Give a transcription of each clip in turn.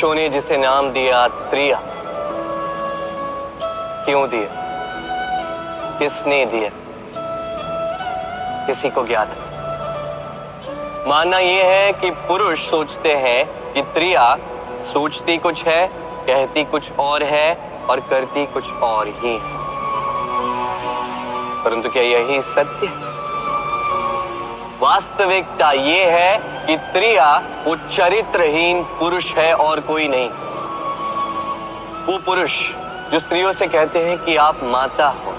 पुरुषों ने जिसे नाम दिया त्रिया, क्यों दिया, किसने दिया, किसी को ज्ञात नहीं। मानना यह है कि पुरुष सोचते हैं कि त्रिया सोचती कुछ है, कहती कुछ और है और करती कुछ और ही है। परंतु क्या यही सत्य है? वास्तविकता यह है कि त्रिया वो चरित्रहीन पुरुष है और कोई नहीं। वो पुरुष जो स्त्रियों से कहते हैं कि आप माता हो,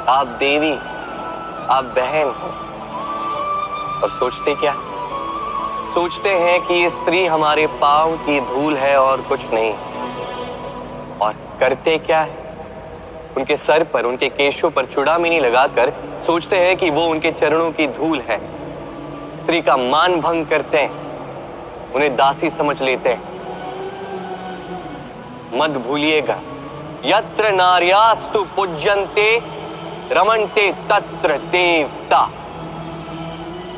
आप देवी, आप बहन हो, और सोचते क्या? सोचते हैं कि ये स्त्री हमारे पांव की धूल है और कुछ नहीं। और करते क्या है? उनके सर पर, उनके केशों पर चूड़ामणि लगाकर सोचते हैं कि वो उनके चरणों की धूल है। स्त्री का मान भंग करते हैं, उन्हें दासी समझ लेते हैं। मत भूलिएगा, यत्र नार्यास्तु पूज्यन्ते रमन्ते तत्र देवता।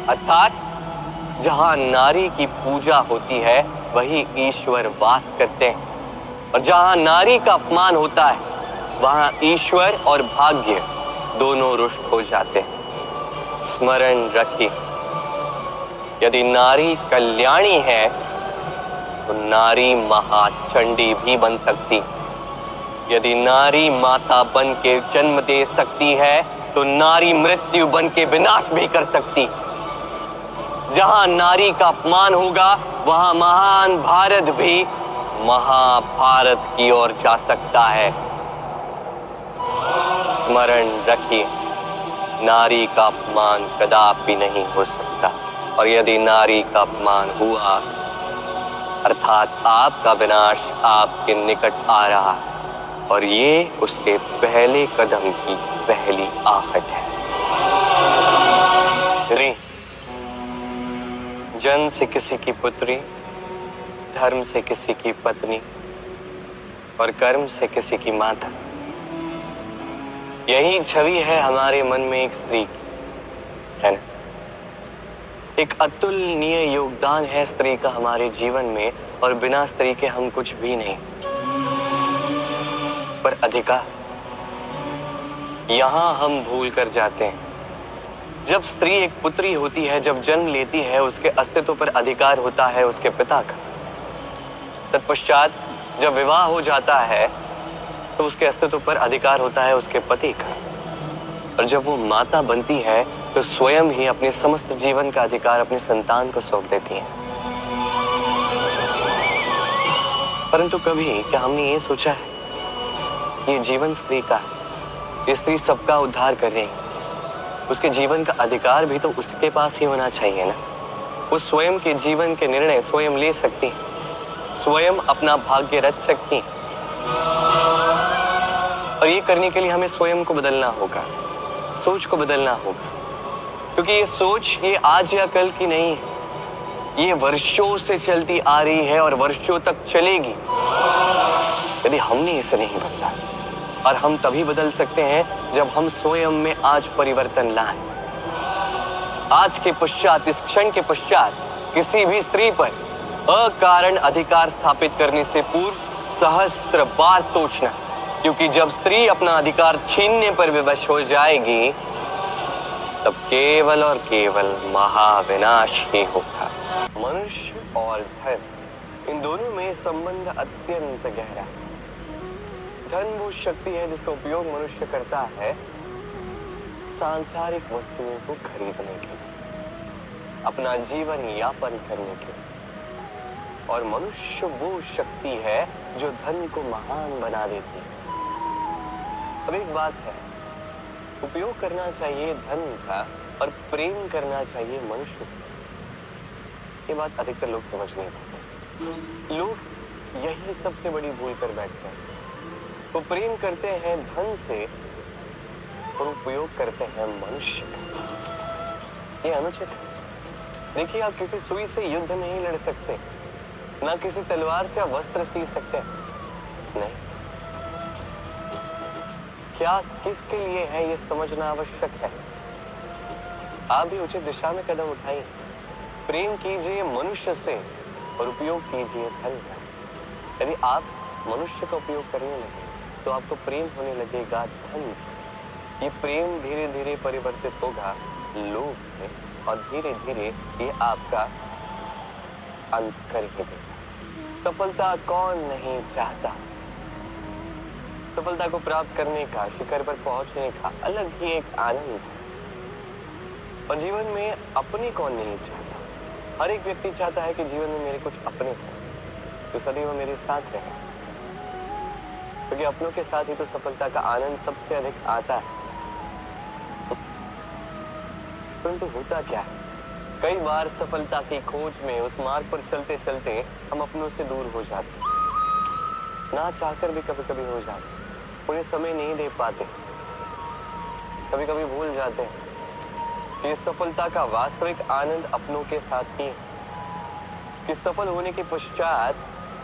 अर्थात जहां नारी की पूजा होती है वही ईश्वर वास करते हैं, और जहां नारी का अपमान होता है वहां ईश्वर और भाग्य दोनों रुष्ट हो जाते हैं। स्मरण रखिए, यदि नारी कल्याणी है तो नारी महाचंडी भी बन सकती। यदि नारी माता बन के जन्म दे सकती है तो नारी मृत्यु बन के विनाश भी कर सकती। जहां नारी का अपमान होगा वहां महान भारत भी महाभारत की ओर जा सकता है। स्मरण रखिए, नारी का अपमान कदापि नहीं हो सकता, और यदि नारी का अपमान हुआ अर्थात आपका विनाश आपके निकट आ रहा है, और ये उसके पहले कदम की पहली आहट है। जन्म से किसी की पुत्री, धर्म से किसी की पत्नी और कर्म से किसी की माता, यही छवि है हमारे मन में एक स्त्री की, है ना? एक अतुलनीय योगदान है स्त्री का हमारे जीवन में, और बिना स्त्री के हम कुछ भी नहीं। पर अधिकार यहां हम भूल कर जाते हैं। जब स्त्री एक पुत्री होती है, जब जन्म लेती है, उसके अस्तित्व पर अधिकार होता है उसके पिता का। तत्पश्चात जब विवाह हो जाता है तो उसके अस्तित्व पर अधिकार होता है उसके पति का, और जब वो माता बनती है तो स्वयं ही अपने समस्त जीवन का अधिकार अपने संतान को सौंप देती है। परंतु कभी क्या हमने ये सोचा है ये जीवन स्त्री का है, ये स्त्री सबका उद्धार कर रही है, उसके जीवन का अधिकार भी तो उसके पास ही होना चाहिए ना। वो स्वयं के जीवन के निर्णय स्वयं ले सकती, स्वयं अपना भाग्य रच सकती, और ये करने के लिए हमें स्वयं को बदलना होगा, सोच को बदलना होगा। क्योंकि ये सोच ये आज या कल की नहीं है, ये वर्षों से चलती आ रही है और वर्षों तक चलेगी यदि हमने इसे नहीं बदला। और हम तभी बदल सकते हैं जब हम स्वयं में आज परिवर्तन लाएं। आज के पश्चात, इस क्षण के पश्चात किसी भी स्त्री पर अकारण अधिकार स्थापित करने से पूर्व सहस्त्र बार सोचना, क्योंकि जब स्त्री अपना अधिकार छीनने पर विवश हो जाएगी तब केवल और केवल महाविनाश ही होगा। मनुष्य और धन, इन दोनों में संबंध अत्यंत गहरा है। धन वो शक्ति है जिसका उपयोग मनुष्य करता है सांसारिक वस्तुओं को खरीदने के लिए, अपना जीवन यापन करने के लिए, और मनुष्य वो शक्ति है जो धन को महान बना देती है। अब एक बात है, उपयोग करना चाहिए धन का और प्रेम करना चाहिए मनुष्य से। ये बात अधिकतर लोग समझ नहीं पाते। लोग यही सबसे बड़ी भूल कर बैठते हैं। वो प्रेम करते हैं धन से और उपयोग करते हैं मनुष्य का। ये अनुचित है। देखिए, आप किसी सुई से युद्ध नहीं लड़ सकते, ना किसी तलवार से आप वस्त्र सी सकते नहीं। क्या किसके लिए है ये समझना आवश्यक है। आप भी उचित दिशा में कदम उठाइए, प्रेम कीजिए मनुष्य से और उपयोग कीजिए धन का। यदि आप मनुष्य का उपयोग करने लगे तो आपको प्रेम होने लगेगा धन से। ये प्रेम धीरे धीरे परिवर्तित होगा लोभ में और धीरे धीरे ये आपका अंत कर ही देगा। सफलता कौन नहीं चाहता? सफलता को प्राप्त करने का, शिखर पर पहुंचने का अलग ही एक आनंद है। और जीवन में अपने कौन नहीं चाहता? हर एक व्यक्ति चाहता है कि जीवन में मेरे कुछ अपने हों जो सदैव मेरे साथ रहे, क्योंकि अपनों के साथ ही तो सफलता का आनंद सबसे अधिक आता है। परंतु होता क्या है, कई बार सफलता की खोज में उस मार्ग पर चलते चलते हम अपनों से दूर हो जाते, ना चाहकर भी कभी कभी हो जाते, उन्हें समय नहीं दे पाते, कभी कभी भूल जाते हैं कि सफलता का वास्तविक आनंद अपनों के साथ ही है। कि सफल होने के पश्चात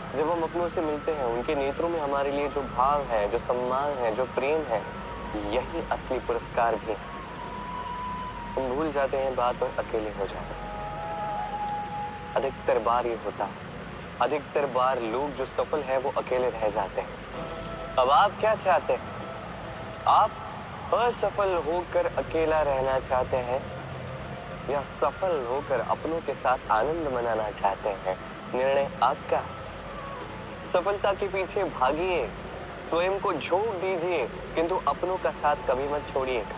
जब हम अपनों से मिलते हैं, उनके नेत्रों में हमारे लिए जो भाव है, जो सम्मान है, जो प्रेम है, यही असली पुरस्कार भी है। हम भूल जाते हैं बात और अकेले हो जाते हैं। अधिकतर बार ये होता है, अधिकतर बार लोग जो सफल है वो अकेले रह जाते हैं। अब आप क्या चाहते हैं? आप असफल होकर अकेला रहना चाहते हैं या सफल होकर अपनों के साथ आनंद मनाना चाहते हैं? निर्णय आपका। सफलता के पीछे भागिए, स्वयं को झोंक दीजिए, किंतु अपनों का साथ कभी मत छोड़िएगा।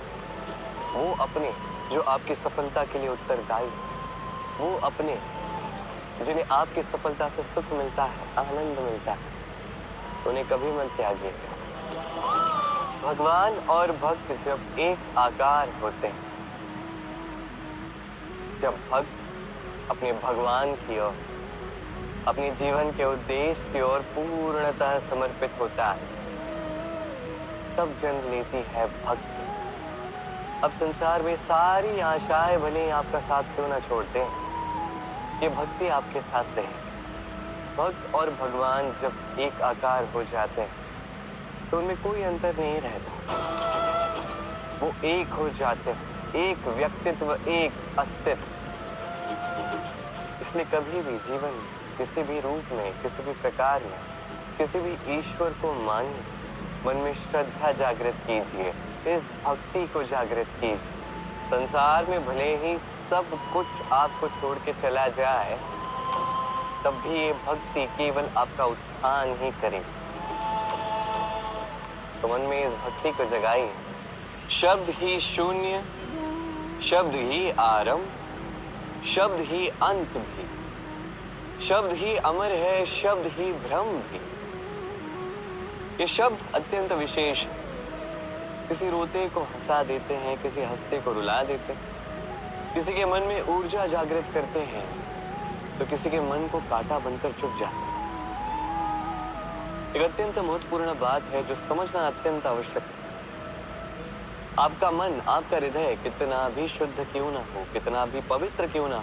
वो अपने जो आपकी सफलता के लिए उत्तरदायी, वो अपने जिन्हें आपकी सफलता से सुख मिलता है, आनंद मिलता है, उन्हें कभी मत त्यागिएगा। भगवान और भक्त जब एक आकार होते हैं, जब भक्त अपने भगवान की ओर, अपने जीवन के उद्देश्य की ओर पूर्णतः समर्पित होता है, तब जन्म लेती है भक्ति। अब संसार में सारी आशाएं भले ही आपका साथ क्यों ना छोड़ते हैं, ये भक्ति आपके साथ रहे। भक्त और भगवान जब एक आकार हो जाते हैं तो उनमें कोई अंतर नहीं रहता, वो एक हो जाते हैं, एक व्यक्तित्व, एक अस्तित्व। इसलिए कभी भी जीवन में, किसी भी रूप में, किसी भी प्रकार में, किसी भी ईश्वर को मानिए, मन में श्रद्धा जागृत कीजिए, इस भक्ति को जागृत कीजिए। संसार में भले ही सब कुछ आपको छोड़ के चला जाए, तब भी ये भक्ति केवल आपका उत्थान ही करे। तो मन में इस भक्ति को जगाइए। शब्द ही शून्य, शब्द ही आरंभ, शब्द ही अंत भी, शब्द ही अमर है, शब्द ही भ्रम भी। ये शब्द अत्यंत विशेष है। किसी रोते को हंसा देते हैं, किसी हंसते को रुला देते हैं, किसी के मन में ऊर्जा जागृत करते हैं, तो किसी के मन को कांटा बनकर चुभ जाते हैं। एक अत्यंत महत्वपूर्ण बात है जो समझना अत्यंत आवश्यक है। आपका मन, आपका हृदय कितना भी शुद्ध क्यों ना हो, कितना भी पवित्र क्यों ना हो,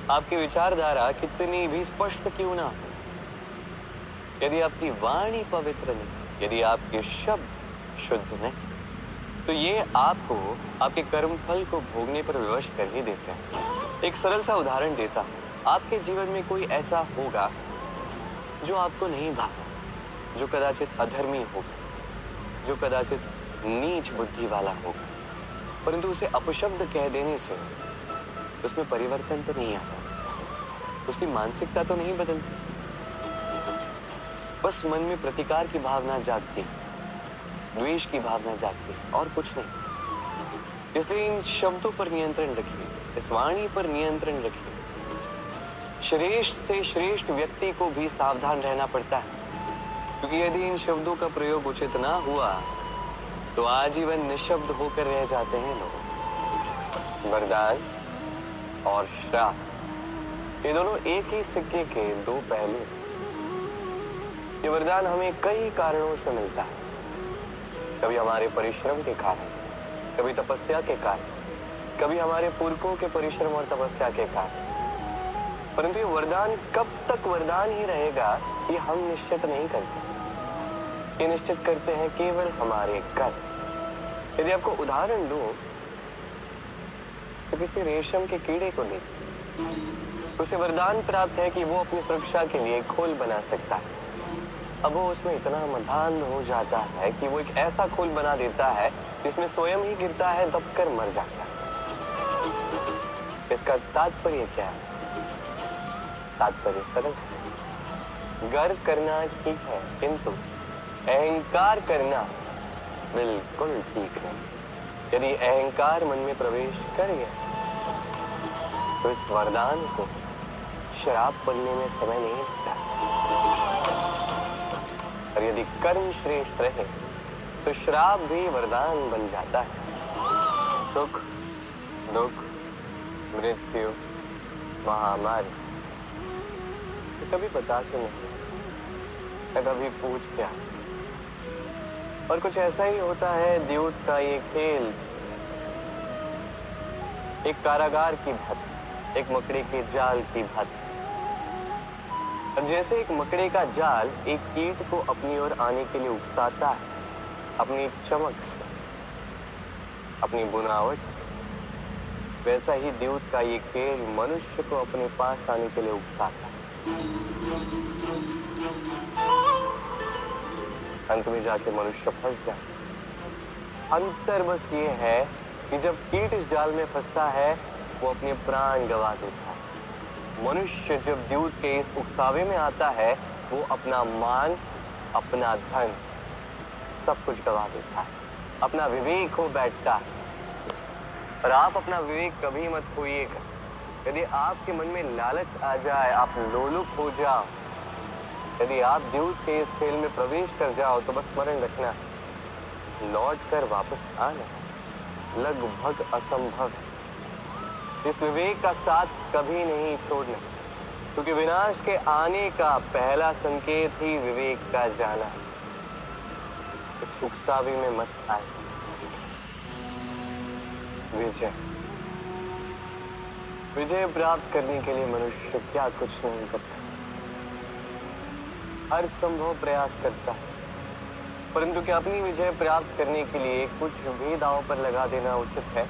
आपकी विचारधारा कितनी भी स्पष्ट क्यों ना हो, यदि आपकी वाणी पवित्र नहीं, यदि आपके शब्द शुद्ध नहीं, तो ये आपको आपके कर्म फल को भोगने पर विवश कर ही देते हैं। एक सरल सा उदाहरण देता हूं। आपके जीवन में कोई ऐसा होगा जो आपको नहीं भाता, जो कदाचित अधर्मी होगा, जो कदाचित नीच बुद्धि वाला होगा, परंतु उसे अपशब्द कह देने से उसमें परिवर्तन तो नहीं आता, उसकी मानसिकता तो नहीं बदलती, बस मन में प्रतिकार की भावना जागती, द्वेष की भावना जागती, और कुछ नहीं। इसलिए इन शब्दों पर नियंत्रण रखिए, इस वाणी पर नियंत्रण रखिए। श्रेष्ठ से श्रेष्ठ व्यक्ति को भी सावधान रहना पड़ता है, क्योंकि यदि इन शब्दों का प्रयोग उचित ना हुआ तो आजीवन निशब्द होकर रह जाते हैं लोग। वरदान और श्राप, ये दोनों एक ही सिक्के के दो पहलू। ये वरदान हमें कई कारणों से मिलता है, कभी हमारे परिश्रम के कारण, कभी तपस्या के कारण, कभी हमारे पुरखों के परिश्रम और तपस्या के कारण। परंतु ये वरदान कब तक वरदान ही रहेगा, ये हम निश्चित नहीं करते। ये निश्चित करते हैं केवल हमारे कर्म। यदि आपको उदाहरण दूं तो किसी रेशम के कीड़े को देखिए, उसे वरदान प्राप्त है कि वो अपनी सुरक्षा के लिए खोल बना सकता है। अब वो उसमें इतना मधान हो जाता है कि वो एक ऐसा खोल बना देता है जिसमें स्वयं ही गिरता है, दबकर मर जाता है। इसका तात्पर्य क्या है? तात्पर्य सरल है। गर्व करना ठीक है, किंतु अहंकार करना बिल्कुल ठीक नहीं। यदि अहंकार मन में प्रवेश कर गया तो इस वरदान को शराब बनने में समय नहीं लगता। और यदि कर्म श्रेष्ठ रहे तो श्राप भी वरदान बन जाता है। सुख, दुख, मृत्यु, महामारी, तो कभी बता के नहीं, कभी पूछ क्या। और कुछ ऐसा ही होता है द्यूत का ये खेल, एक कारागार की भांति, एक मकड़ी के जाल की भांति। जैसे एक मकड़े का जाल एक कीट को अपनी ओर आने के लिए उकसाता है, अपनी चमक से, अपनी बुनावट से, वैसा ही द्यूत का ये खेल मनुष्य को अपने पास आने के लिए उकसाता है। अंत में जाके मनुष्य फंस जाता। अंतर बस ये है कि जब कीट इस जाल में फंसता है वो अपने प्राण गंवा देता है। मनुष्य जब द्यूत के इस उकसावे में आता है वो अपना मान, अपना धन, सब कुछ गंवा देता है, अपना विवेक खो बैठता है। पर आप अपना विवेक कभी मत खोइएगा। यदि आपके मन में लालच आ जाए, आप लोलुप हो जाओ, यदि आप द्यूत के इस खेल में प्रवेश कर जाओ तो बस स्मरण रखना, लौट कर वापस आना लगभग असंभव है। इस विवेक का साथ कभी नहीं छोड़ना, क्योंकि विनाश के आने का पहला संकेत ही विवेक का जाना है। इस उकसावे में मत आए। विजय, विजय प्राप्त करने के लिए मनुष्य क्या कुछ नहीं करता, हर संभव प्रयास करता है, परंतु क्या अपनी विजय प्राप्त करने के लिए कुछ भी दांव पर लगा देना उचित है?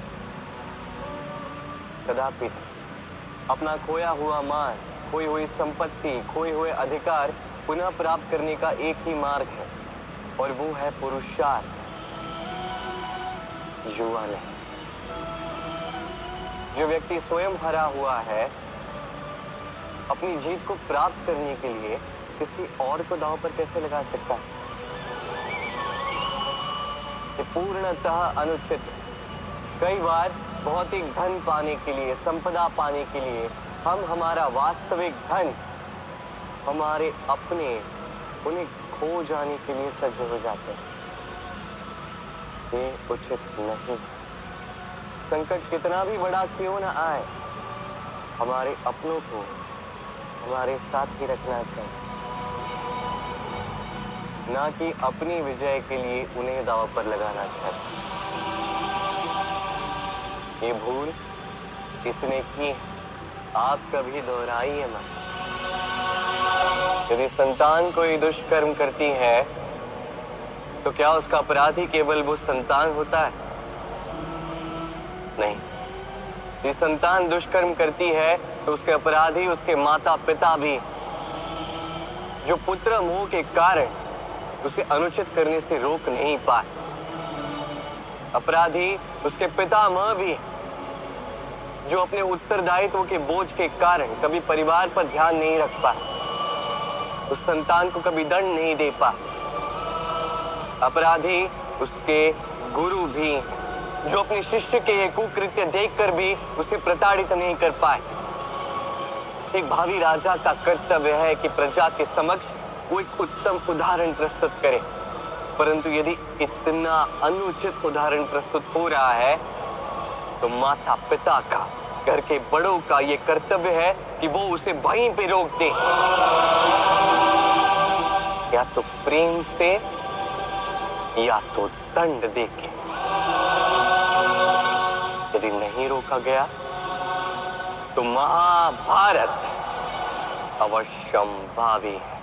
कदापि नहीं। अपना खोया हुआ मान, खोई हुई संपत्ति, खोए हुए अधिकार पुनः प्राप्त करने का एक ही मार्ग है, और वो है पुरुषार्थ, जुआ नहीं। जो व्यक्ति स्वयं हरा हुआ है, अपनी जीत को प्राप्त करने के लिए किसी और को दांव पर कैसे लगा सकता है? ये पूर्णतः अनुचित है। कई बार भौतिक धन पाने के लिए, संपदा पाने के लिए हम हमारा वास्तविक धन, हमारे अपने, उन्हें खो जाने के लिए सज्ज हो जाते हैं। ये उचित नहीं। संकट कितना भी बड़ा क्यों न आए, हमारे अपनों को हमारे साथ ही रखना चाहिए, ना कि अपनी विजय के लिए उन्हें दांव पर लगाना चाहिए। ये भूल इसने की, आप कभी दोहराइए मत। यदि संतान कोई दुष्कर्म करती है तो क्या उसका अपराधी केवल वो संतान होता है? नहीं। यदि संतान दुष्कर्म करती है तो उसके अपराधी उसके माता पिता भी, जो पुत्र मोह के कारण उसे अनुचित करने से रोक नहीं पाए। अपराधी उसके पितामह भी, जो अपने उत्तरदायित्व के बोझ के कारण कभी परिवार पर ध्यान नहीं रख पाए, उस संतान को कभी दंड नहीं दे पाए। अपराधी उसके गुरु भी, जो अपने शिष्य के ये कुकृत्य देखकर भी उसे प्रताड़ित नहीं कर पाए। एक भावी राजा का कर्तव्य है कि प्रजा के समक्ष वो एक उत्तम उदाहरण प्रस्तुत करे, परंतु यदि इतना अनुचित उदाहरण प्रस्तुत हो रहा है तो माता पिता का, घर के बड़ों का ये कर्तव्य है कि वो उसे वहीं पे रोक दे, या तो प्रेम से या तो दंड देके। यदि नहीं रोका गया तो महाभारत अवश्यंभावी है।